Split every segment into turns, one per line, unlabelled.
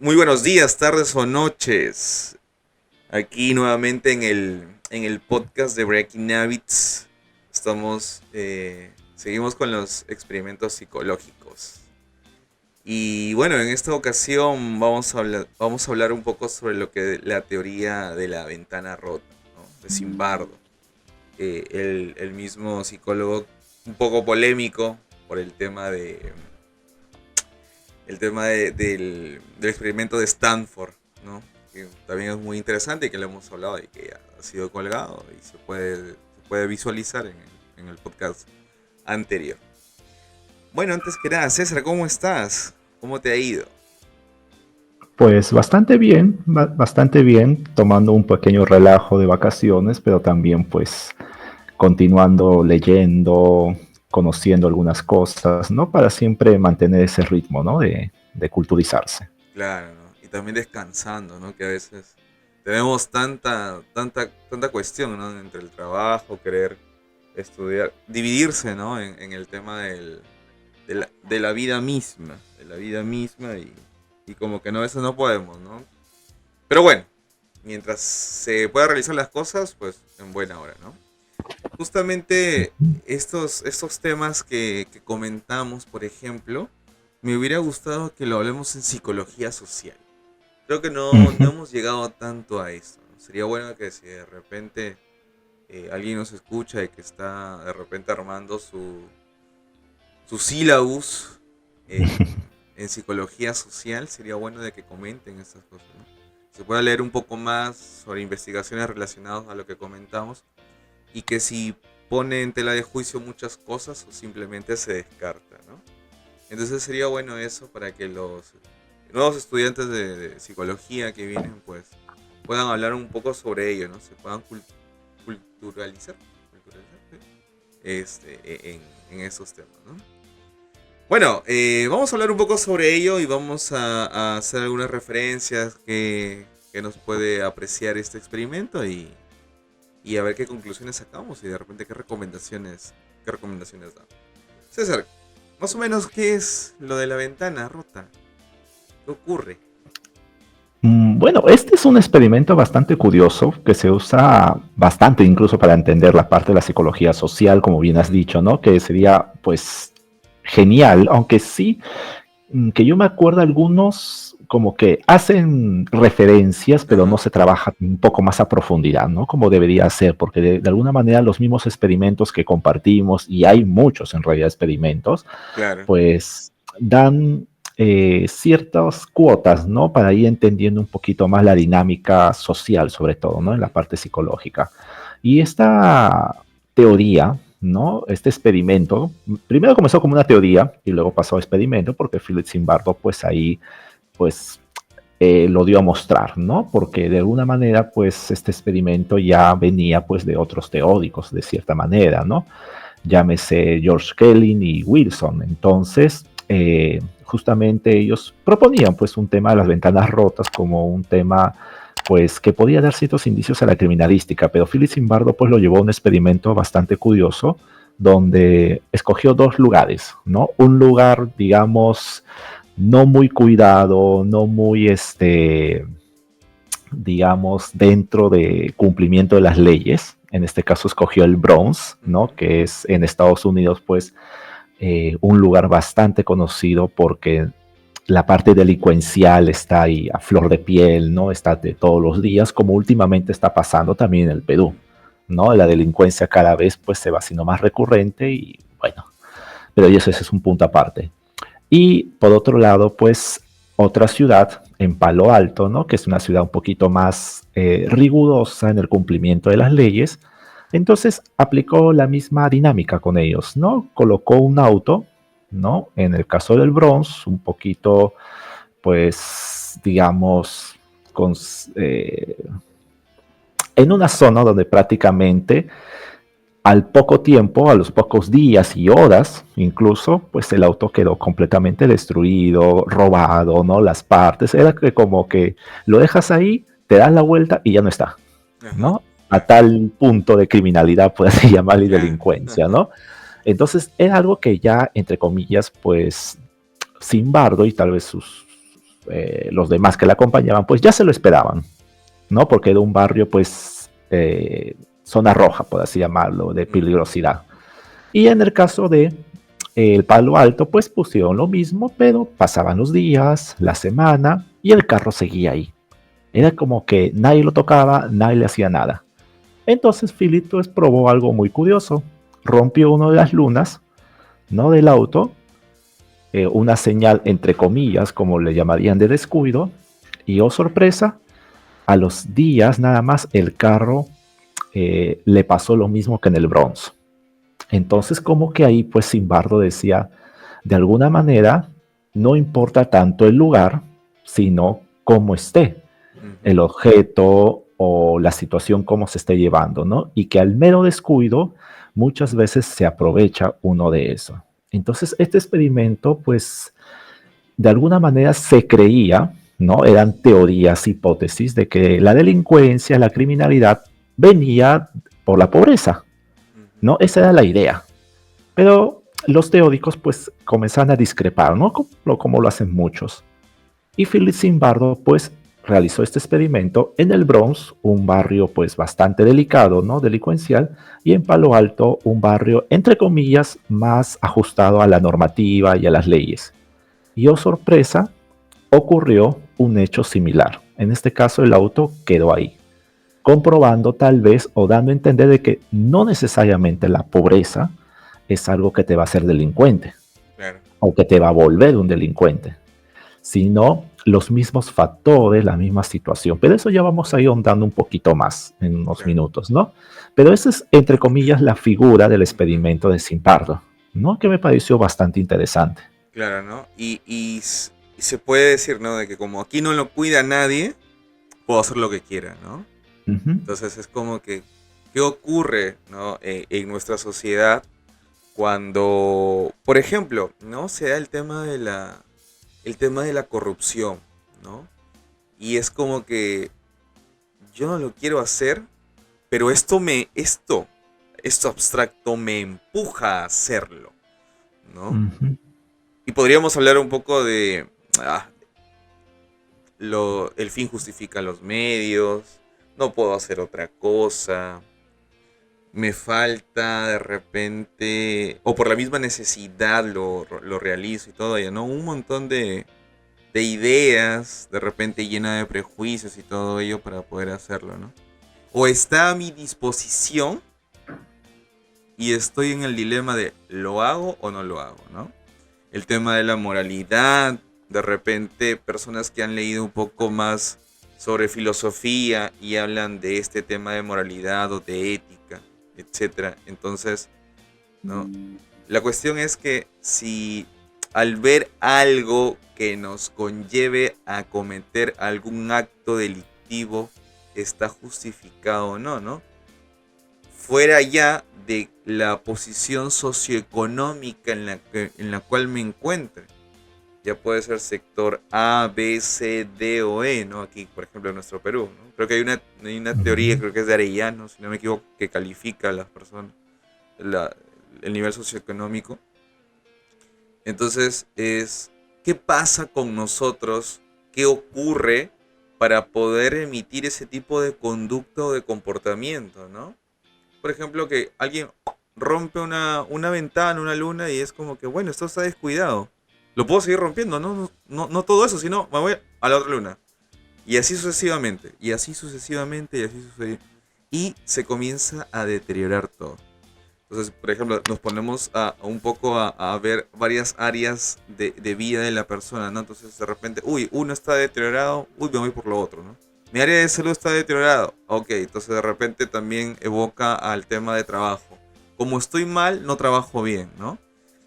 Muy buenos días, tardes o noches. Aquí nuevamente en el podcast de Breaking Habits. Seguimos con los experimentos psicológicos. Y bueno, en esta ocasión vamos a hablar un poco sobre lo que la teoría de la ventana rota, ¿no? De Zimbardo. El mismo psicólogo un poco polémico por del experimento de Stanford, ¿no? Que también es muy interesante y que le hemos hablado y que ya ha sido colgado y se puede visualizar en el podcast anterior. Bueno, antes que nada, César, ¿cómo estás? ¿Cómo te ha ido?
Pues bastante bien, bastante bien, tomando un pequeño relajo de vacaciones, pero también pues continuando leyendo, conociendo algunas cosas, ¿no? Para siempre mantener ese ritmo, ¿no? De culturizarse.
Claro, ¿no? Y también descansando, ¿no? Que a veces tenemos tanta cuestión, ¿no? Entre el trabajo, querer estudiar, dividirse, ¿no? En el tema de la vida misma, y como que no, a veces no podemos, ¿no? Pero bueno, mientras se pueda realizar las cosas, pues en buena hora, ¿no? Justamente estos temas que comentamos, por ejemplo, me hubiera gustado que lo hablemos en psicología social. Creo que no
Ujú.
hemos llegado tanto a esto, ¿no? Sería bueno que si de repente alguien nos escucha y que está de repente armando su sílabus en psicología social, sería bueno de que comenten estas cosas, ¿no? Se pueda leer un poco más sobre investigaciones relacionadas a lo que comentamos y que si pone en tela de juicio muchas cosas o simplemente se descarta, ¿no? Entonces sería bueno eso para que los nuevos estudiantes de psicología que vienen pues puedan hablar un poco sobre ello, ¿no? Se puedan culturalizar, ¿sí? En esos temas, ¿no? Bueno, vamos a hablar un poco sobre ello y vamos a hacer algunas referencias que nos puede apreciar este experimento y a ver qué conclusiones sacamos y de repente qué recomendaciones da. César, más o menos, ¿qué es lo de la ventana rota? ¿Qué ocurre?
Bueno, este es un experimento bastante curioso que se usa bastante incluso para entender la parte de la psicología social, como bien has dicho, ¿no? Que sería pues genial, aunque sí que yo me acuerdo algunos como que hacen referencias, pero no
Ajá,
se trabaja un poco más a profundidad, ¿no? Como debería ser, porque de alguna manera los mismos experimentos que compartimos, y hay muchos en realidad experimentos,
claro.
pues dan ciertas cuotas, ¿no? Para ir entendiendo un poquito más la dinámica social, sobre todo, ¿no? En la
Ujú,
parte psicológica. Y esta teoría, ¿no? Este experimento, primero comenzó como una teoría y luego pasó a experimento porque Philip Zimbardo, pues ahí, pues lo dio a mostrar, ¿no? Porque de alguna manera, pues este experimento ya venía, pues, de otros teóricos, de cierta manera, ¿no? Llámese George Kelly y Wilson. Entonces, justamente ellos proponían, pues, un tema de las ventanas rotas como un tema pues que podía dar ciertos indicios a la criminalística, pero Philip Zimbardo pues lo llevó a un experimento bastante curioso donde escogió dos lugares, ¿no? Un lugar, digamos, no muy cuidado, no muy, digamos, dentro de cumplimiento de las leyes. En este caso escogió el Bronx, ¿no?
ujú,
Que es en Estados Unidos, pues, un lugar bastante conocido porque la parte delincuencial está ahí a flor de piel, ¿no? Está de todos los días, como últimamente está pasando también en el Perú, ¿no? La delincuencia cada vez pues se va haciendo más recurrente y bueno, pero ese es un punto aparte. Y por otro lado, pues otra ciudad en Palo Alto, ¿no? Que es una ciudad un poquito más rigurosa en el cumplimiento de las leyes. Entonces aplicó la misma dinámica con ellos, ¿no? Colocó un auto, ¿no? En el caso del Bronx, un poquito, pues, digamos, con, eh, en una zona donde prácticamente al poco tiempo, a los pocos días y horas, incluso, pues el auto quedó completamente destruido, robado, ¿no? Las partes, era que como que lo dejas ahí, te das la vuelta y ya no está,
ajá,
¿no? A
claro,
tal punto de criminalidad, por así llamarlo, y
claro,
delincuencia,
ajá,
¿no? Entonces, era algo que ya, entre comillas, pues, sin bardo y tal vez los demás que la acompañaban, pues ya se lo esperaban, ¿no? Porque era un barrio, pues, zona roja, por así llamarlo, de peligrosidad. Y en el caso de el Palo Alto, pues pusieron lo mismo, pero pasaban los días, la semana, y el carro seguía ahí. Era como que nadie lo tocaba, nadie le hacía nada. Entonces Philip pues probó algo muy curioso. Rompió una de las lunas, ¿no? Del auto, una señal entre comillas, como le llamarían de descuido, y oh sorpresa, a los días nada más el carro le pasó lo mismo que en el Bronx. Entonces como que ahí pues Simbardo decía, de alguna manera, no importa tanto el lugar, sino cómo esté el
Ujú.
objeto o la situación, cómo se esté llevando, ¿no? Y que al mero descuido muchas veces se aprovecha uno de eso. Entonces, este experimento, pues, de alguna manera se creía, ¿no? Eran teorías, hipótesis de que la delincuencia, la criminalidad venía por la pobreza,
Ujú.
¿no? Esa era la idea. Pero los teóricos, pues, comenzaron a discrepar, ¿no? Como lo hacen muchos. Y Philip Zimbardo pues realizó este experimento en el Bronx, un barrio pues bastante delicado, ¿no? Delincuencial, y en Palo Alto, un barrio entre comillas más ajustado a la normativa y a las leyes. Y oh sorpresa, ocurrió un hecho similar. En este caso el auto quedó ahí, comprobando tal vez o dando a entender de que no necesariamente la pobreza es algo que te va a hacer delincuente
Claro,
o que te va a volver un delincuente, sino los mismos factores, la misma situación. Pero eso ya vamos a ir ahondando un poquito más en unos
claro.
minutos, ¿no? Pero esa es, entre comillas, la figura del
Ujú.
experimento de Zimbardo, ¿no? Que me pareció bastante interesante.
Claro, ¿no? Y se puede decir, ¿no? De que como aquí no lo cuida nadie, puedo hacer lo que quiera, ¿no?
Ujú,
Entonces es como que, ¿qué ocurre, ¿no? En nuestra sociedad cuando, por ejemplo, ¿no? Se da el tema de la corrupción, ¿no? Y es como que yo no lo quiero hacer, pero esto abstracto me empuja a hacerlo, ¿no?
ujú,
Y podríamos hablar un poco de ah, el fin justifica los medios, no puedo hacer otra cosa, me falta de repente, o por la misma necesidad lo realizo y todo ello, ¿no? Un montón de ideas, de repente llena de prejuicios y todo ello para poder hacerlo, ¿no? O está a mi disposición y estoy en el dilema de ¿lo hago o no lo hago, ¿no? El tema de la moralidad, de repente personas que han leído un poco más sobre filosofía y hablan de este tema de moralidad o de ética, etcétera. Entonces, ¿no? La cuestión es que si al ver algo que nos conlleve a cometer algún acto delictivo está justificado o no, ¿no? Fuera ya de la posición socioeconómica en la cual me encuentre. Ya puede ser sector A, B, C, D o E, ¿no? Aquí, por ejemplo, en nuestro Perú, ¿no? Creo que hay una teoría,
ujú.
creo que es de Arellano, si no me equivoco, que califica a las personas, la- el nivel socioeconómico. Entonces es, ¿qué pasa con nosotros? ¿Qué ocurre para poder emitir ese tipo de conducta o de comportamiento, ¿no? Por ejemplo, que alguien rompe una ventana, una luna y es como que, bueno, esto está descuidado. Lo puedo seguir rompiendo, no todo eso, sino me voy a la otra luna. Y así sucesivamente, y así sucesivamente, y así sucesivamente. Y se comienza a deteriorar todo. Entonces, por ejemplo, nos ponemos un poco a ver varias áreas de vida de la persona, ¿no? Entonces, de repente, uy, uno está deteriorado, uy, me voy por lo otro, ¿no? Mi área de salud está deteriorado, ok, entonces de repente también evoca al tema de trabajo. Como estoy mal, no trabajo bien, ¿no?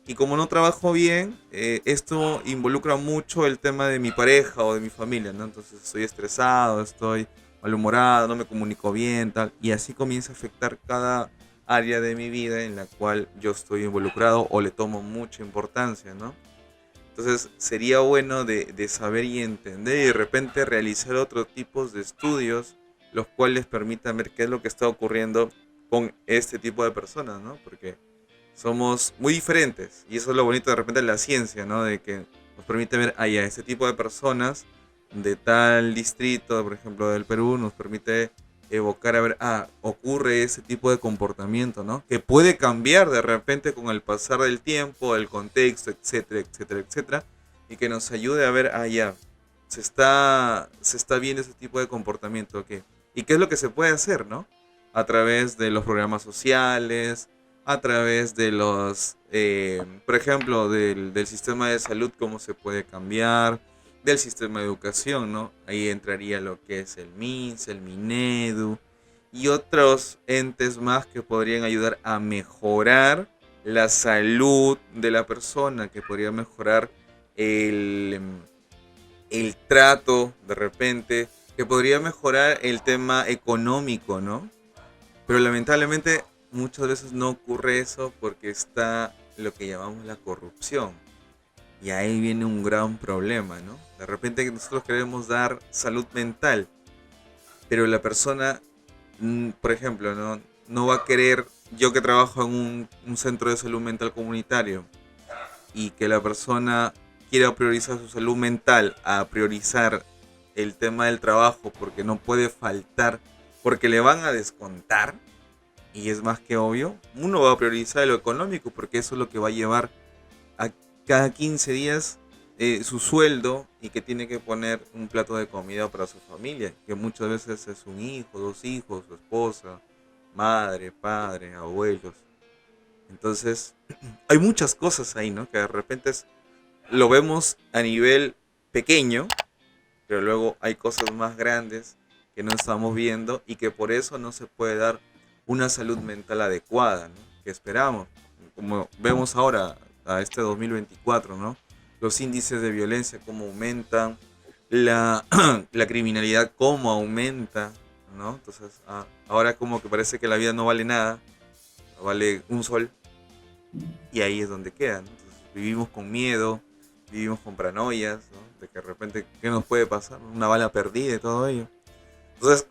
Y como no trabajo bien, esto involucra mucho el tema de mi pareja o de mi familia, ¿no? Entonces estoy estresado, estoy malhumorado, no me comunico bien, tal. Y así comienza a afectar cada área de mi vida en la cual yo estoy involucrado o le tomo mucha importancia, ¿no? Entonces sería bueno de saber y entender y de repente realizar otros tipos de estudios los cuales permitan ver qué es lo que está ocurriendo con este tipo de personas, ¿no? Porque somos muy diferentes y eso es lo bonito de repente de la ciencia, ¿no? De que nos permite ver a este tipo de personas de tal distrito, por ejemplo, del Perú, nos permite evocar a ver, ocurre ese tipo de comportamiento, ¿no? Que puede cambiar de repente con el pasar del tiempo, el contexto, etcétera, etcétera, etcétera, y que nos ayude a ver, ya, se está viendo ese tipo de comportamiento, ¿ok? ¿Y qué es lo que se puede hacer, no? A través de los programas sociales, a través de por ejemplo, del sistema de salud, cómo se puede cambiar, del sistema de educación, ¿no? Ahí entraría lo que es el MINS, el MINEDU y otros entes más que podrían ayudar a mejorar la salud de la persona, que podría mejorar el, el trato de repente, que podría mejorar el tema económico, ¿no? Pero lamentablemente muchas veces no ocurre eso porque está lo que llamamos la corrupción. Y ahí viene un gran problema, ¿no? De repente nosotros queremos dar salud mental, pero la persona, por ejemplo, no va a querer, yo que trabajo en un centro de salud mental comunitario, y que la persona quiera priorizar su salud mental a priorizar el tema del trabajo porque no puede faltar, porque le van a descontar, y es más que obvio, uno va a priorizar lo económico porque eso es lo que va a llevar a cada 15 días su sueldo, y que tiene que poner un plato de comida para su familia, que muchas veces es un hijo, dos hijos, su esposa, madre, padre, abuelos. Entonces, hay muchas cosas ahí, ¿no? Que de repente lo vemos a nivel pequeño, pero luego hay cosas más grandes que no estamos viendo y que por eso no se puede dar una salud mental adecuada, ¿no? Que esperamos. Como vemos ahora, a este 2024, ¿no? Los índices de violencia cómo aumentan, la, la criminalidad cómo aumenta, ¿no? Entonces, ahora como que parece que la vida no vale nada, no vale un sol, y ahí es donde queda, ¿no? Entonces, vivimos con miedo, vivimos con paranoias, ¿no? De que de repente, ¿qué nos puede pasar? Una bala perdida y todo ello. Entonces,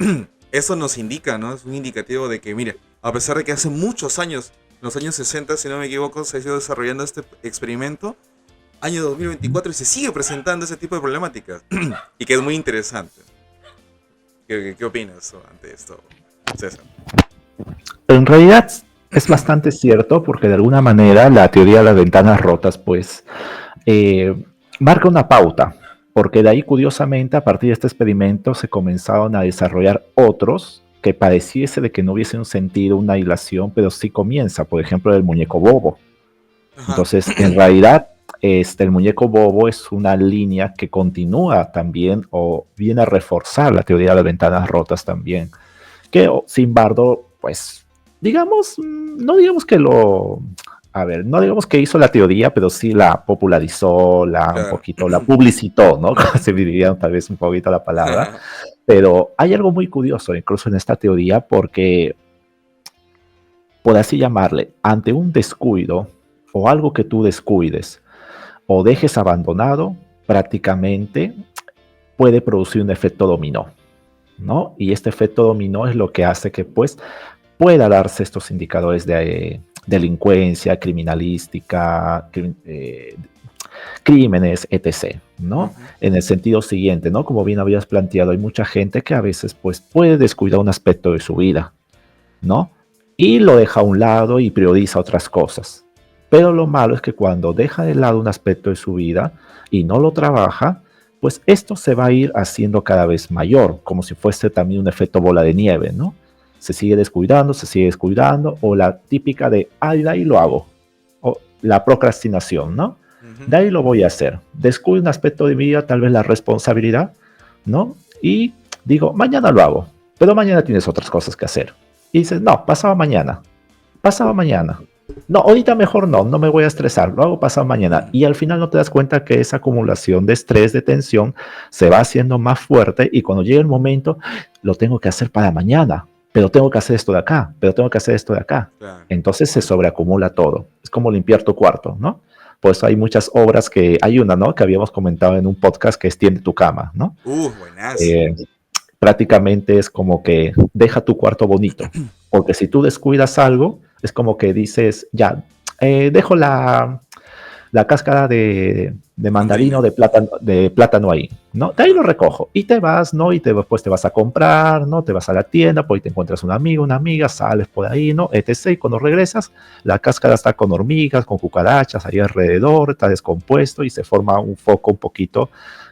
eso nos indica, ¿no? Es un indicativo de que, mira, a pesar de que hace muchos años, en los años 60, si no me equivoco, se ha ido desarrollando este experimento, año 2024, y se sigue presentando ese tipo de problemáticas. Y que es muy interesante. ¿Qué opinas ante esto, César?
En realidad es bastante cierto porque de alguna manera la teoría de las ventanas rotas pues marca una pauta, porque de ahí curiosamente a partir de este experimento se comenzaron a desarrollar otros que pareciese de que no hubiese un sentido, una hilación, pero sí comienza, por ejemplo el muñeco bobo.
Ajá.
Entonces en realidad el muñeco bobo es una línea que continúa también o viene a reforzar la teoría de las ventanas rotas también, que sin embargo pues digamos, no digamos que a ver, no digamos que hizo la teoría, pero sí la popularizó, un
Claro.
poquito la publicitó, ¿no? Se diría tal vez un poquito la palabra. Pero hay algo muy curioso incluso en esta teoría porque, por así llamarle, ante un descuido o algo que tú descuides o dejes abandonado, prácticamente puede producir un efecto dominó, ¿no? Y este efecto dominó es lo que hace que pues pueda darse estos indicadores de delincuencia, criminalística, crímenes, etc., ¿no?
Ujú.
En el sentido siguiente, ¿no? Como bien habías planteado, hay mucha gente que a veces pues puede descuidar un aspecto de su vida, ¿no? Y lo deja a un lado y prioriza otras cosas. Pero lo malo es que cuando deja de lado un aspecto de su vida y no lo trabaja, pues esto se va a ir haciendo cada vez mayor, como si fuese también un efecto bola de nieve, ¿no? Se sigue descuidando, o la típica de, de ahí lo hago, o la procrastinación, ¿no?
Ujú.
De ahí lo voy a hacer. Descuido un aspecto de mi vida, tal vez la responsabilidad, ¿no? Y digo, mañana lo hago, pero mañana tienes otras cosas que hacer. Y dices, no, pasado mañana, pasado mañana. No, ahorita mejor no, no me voy a estresar, lo hago pasado mañana. Y al final no te das cuenta que esa acumulación de estrés, de tensión, se va haciendo más fuerte y cuando llega el momento, lo tengo que hacer para mañana, pero tengo que hacer esto de acá, pero tengo que hacer esto de acá.
Claro.
Entonces se sobreacumula todo. Es como limpiar tu cuarto, ¿no? Por eso hay muchas obras que, hay una, ¿no? Que habíamos comentado en un podcast que es Tiende tu cama, ¿no?
Buenazo.
Eh, Prácticamente es como que deja tu cuarto bonito, porque si tú descuidas algo, es como que dices, ya, dejo la cáscara de mandarino,
Mandarina.
de plátano ahí, ¿no? De ahí lo recojo y te vas, ¿no? Y después te vas a comprar, ¿no? Te vas a la tienda, pues ahí te encuentras un amigo, una amiga, sales por ahí, ¿no? etc. Y cuando regresas, la cáscara está con hormigas, con cucarachas ahí alrededor, está descompuesto y se forma un foco un poquito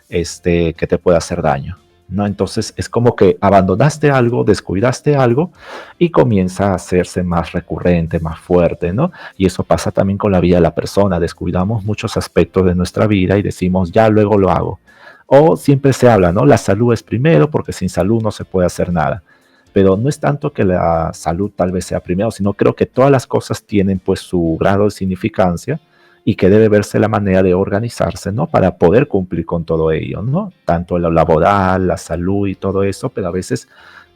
que te puede hacer daño, ¿no? Entonces es como que abandonaste algo, descuidaste algo y comienza a hacerse más recurrente, más fuerte, ¿no? Y eso pasa también con la vida de la persona. Descuidamos muchos aspectos de nuestra vida y decimos, ya luego lo hago. O siempre se habla, ¿no? La salud es primero porque sin salud no se puede hacer nada. Pero no es tanto que la salud tal vez sea primero, sino creo que todas las cosas tienen pues su grado de significancia y que debe verse la manera de organizarse, ¿no? Para poder cumplir con todo ello, ¿no? Tanto lo laboral, la salud y todo eso, pero a veces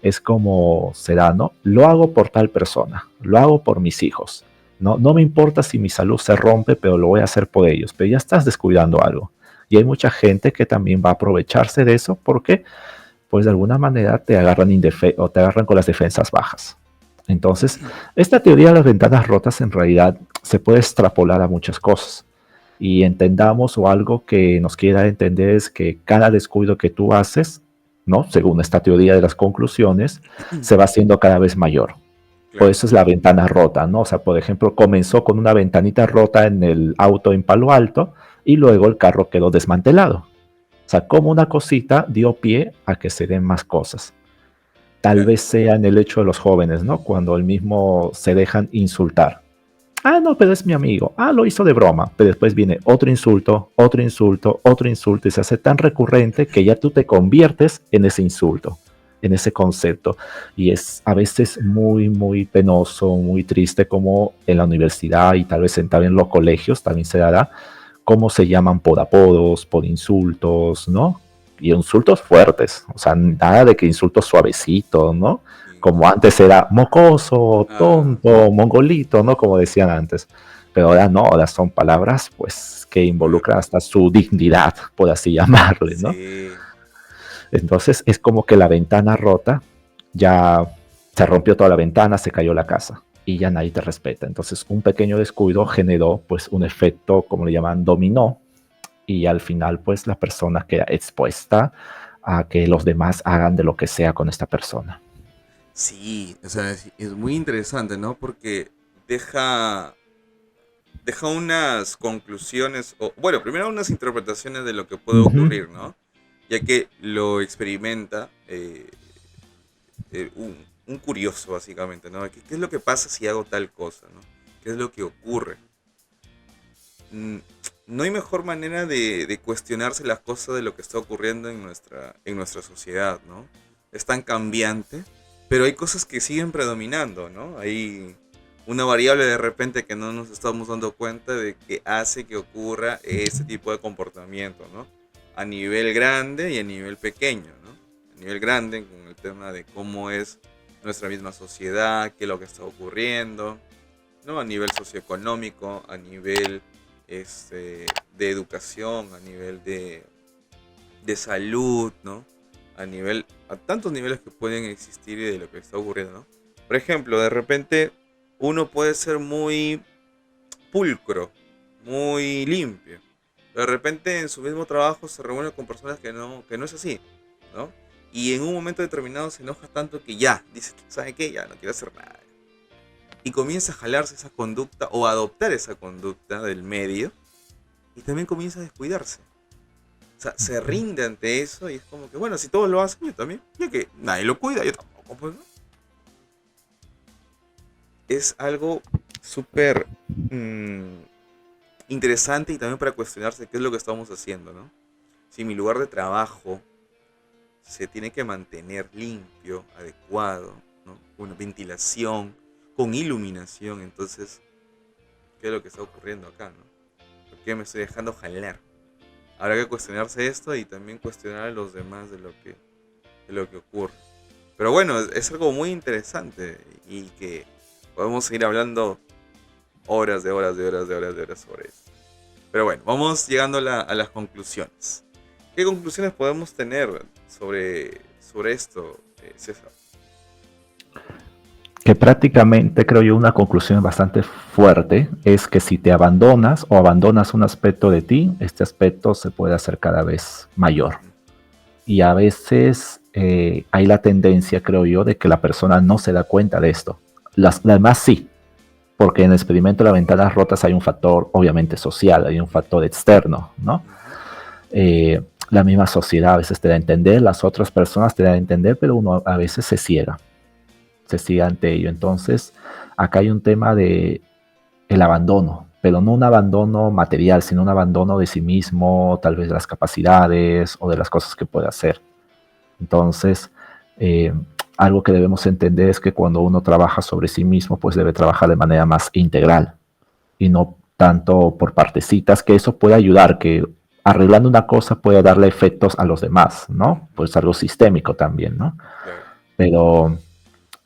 es como será, ¿no? Lo hago por tal persona, lo hago por mis hijos, ¿no? No me importa si mi salud se rompe, pero lo voy a hacer por ellos, pero ya estás descuidando algo. Y hay mucha gente que también va a aprovecharse de eso porque, pues de alguna manera te agarran, o te agarran con las defensas bajas. Entonces, esta teoría de las ventanas rotas en realidad se puede extrapolar a muchas cosas. Y entendamos o algo que nos quiera entender es que cada descuido que tú haces, ¿no? Según esta teoría de las conclusiones, se va haciendo cada vez mayor. Por
Claro.
eso es la ventana rota, ¿no? O sea, por ejemplo, comenzó con una ventanita rota en el auto en Palo Alto y luego el carro quedó desmantelado. O sea, como una cosita dio pie a que se den más cosas. Tal
Claro.
vez sea en el hecho de los jóvenes, ¿no? Cuando el mismo se dejan insultar. Ah, no, pero es mi amigo. Ah, lo hizo de broma. Pero después viene otro insulto, otro insulto, otro insulto y se hace tan recurrente que ya tú te conviertes en ese insulto, en ese concepto. Y es a veces muy, muy penoso, muy triste como en la universidad y tal vez también en los colegios también se dará cómo se llaman por apodos, por insultos, ¿no? Y insultos fuertes, o sea, nada de que insultos suavecitos, ¿no?
Sí.
Como antes era mocoso,
Ah,
tonto, mongolito, ¿no? Como decían antes. Pero ahora no, ahora son palabras, pues, que involucran
fuerte.
hasta su dignidad, por así llamarle, ¿no?
Sí.
Entonces es como que la ventana rota, ya se rompió toda la ventana, se cayó la casa y ya nadie te respeta. Entonces un pequeño descuido generó pues un efecto, como le llaman, dominó y al final pues la persona queda expuesta a que los demás hagan de lo que sea con esta persona.
Sí, o sea, es muy interesante, ¿no? Porque deja, deja unas conclusiones, o bueno, primero unas interpretaciones de lo que puede
Ujú,
ocurrir, ¿no? Ya que lo experimenta un curioso, básicamente, ¿no? ¿Qué es lo que pasa si hago tal cosa, ¿no? ¿Qué es lo que ocurre? Mm, no hay mejor manera de cuestionarse las cosas de lo que está ocurriendo en nuestra sociedad, ¿no? Es tan cambiante, pero hay cosas que siguen predominando, ¿no? Hay una variable de repente que no nos estamos dando cuenta de que hace que ocurra ese tipo de comportamiento, ¿no? A nivel grande y a nivel pequeño, ¿no? A nivel grande, con el tema de cómo es nuestra misma sociedad, qué es lo que está ocurriendo, ¿no? A nivel socioeconómico, a nivel de educación, a nivel de salud, ¿no? A tantos niveles que pueden existir y de lo que está ocurriendo, ¿no? Por ejemplo, de repente uno puede ser muy pulcro, muy limpio. Pero de repente en su mismo trabajo se reúne con personas que no es así, ¿no? Y en un momento determinado se enoja tanto que ya, dice, ¿sabe qué? Ya no quiero hacer nada. Y comienza a jalarse esa conducta o a adoptar esa conducta del medio y también comienza a descuidarse. O sea, se rinde ante eso y es como que, bueno, si todos lo hacen, yo también. Ya que nadie lo cuida, yo tampoco, pues, ¿no? Es algo súper mm, interesante y también para cuestionarse qué es lo que estamos haciendo, ¿no? Si mi lugar de trabajo se tiene que mantener limpio, adecuado, ¿no? Con ventilación, con iluminación, entonces, ¿qué es lo que está ocurriendo acá, no? ¿Por qué me estoy dejando jalar? Habrá que cuestionarse esto y también cuestionar a los demás de lo que ocurre. Pero bueno, es algo muy interesante y que podemos seguir hablando horas de horas de horas de horas de horas sobre eso. Pero bueno, vamos llegando a, a las conclusiones. ¿Qué conclusiones podemos tener sobre esto, César?
que prácticamente creo yo una conclusión bastante fuerte es que si te abandonas o abandonas un aspecto de ti, este aspecto se puede hacer cada vez mayor.
Ujú.
Y a veces hay la tendencia, creo yo, de que la persona no se da cuenta de esto. Las demás sí, porque en el experimento de las ventanas rotas hay un factor obviamente social, hay un factor externo, ¿no?
Ujú.
La misma sociedad a veces te da a entender, las otras personas te dan a entender, pero uno a veces se ciega ante ello. Entonces, acá hay un tema de el abandono, pero no un abandono material, sino un abandono de sí mismo, tal vez de las capacidades o de las cosas que puede hacer. Entonces, eh, algo que debemos entender es que cuando uno trabaja sobre sí mismo, pues debe trabajar de manera más integral y no tanto por partecitas, que eso puede ayudar, que arreglando una cosa puede darle efectos a los demás, ¿no?
Ujú.
Pues algo sistémico también, ¿no?
Claro.
Pero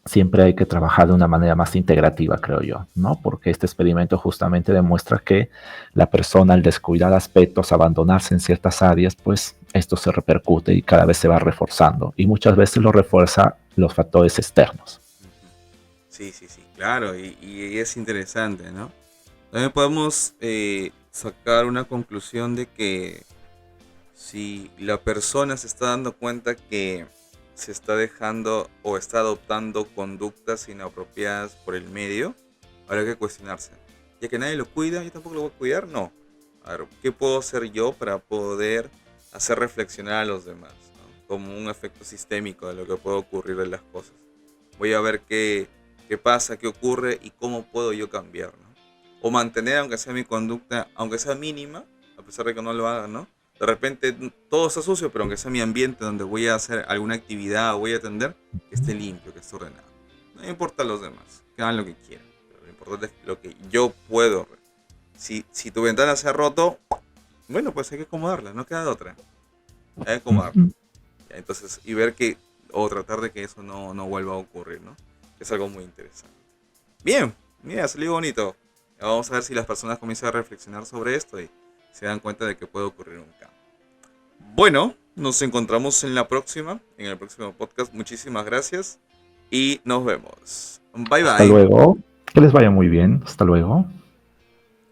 siempre hay que trabajar de una manera más integrativa, creo yo, ¿no? Porque este experimento justamente demuestra que la persona al descuidar aspectos, abandonarse en ciertas áreas, pues esto se repercute y cada vez se va reforzando. Y muchas veces lo refuerza los factores externos.
Ujú. Sí, sí, sí, claro, y es interesante, ¿no? También podemos sacar una conclusión de que si la persona se está dando cuenta que se está dejando o está adoptando conductas inapropiadas por el medio, habrá que cuestionarse. Ya que nadie lo cuida, yo tampoco lo voy a cuidar, no. A ver, ¿qué puedo hacer yo para poder hacer reflexionar a los demás, ¿no? Como un efecto sistémico de lo que puede ocurrir en las cosas. Voy a ver qué pasa, qué ocurre y cómo puedo yo cambiar, ¿no? O mantener, aunque sea mi conducta, aunque sea mínima, a pesar de que no lo haga, ¿no? De repente todo está sucio, pero aunque sea mi ambiente donde voy a hacer alguna actividad o voy a atender, que esté limpio, que esté ordenado. No me importa los demás, que hagan lo que quieran. Pero lo importante es lo que yo puedo. Si tu ventana se ha roto, bueno, pues hay que acomodarla, no queda de otra. Hay que acomodarla. Ya, entonces, y ver que, o tratar de que eso no vuelva a ocurrir, ¿no? Es algo muy interesante. Bien, mira, salió bonito. Vamos a ver si las personas comienzan a reflexionar sobre esto y se dan cuenta de que puede ocurrir un cambio. Bueno, nos encontramos en la próxima, en el próximo podcast. Muchísimas gracias y nos vemos. Bye
Hasta
bye.
luego. Que les vaya muy bien. Hasta luego.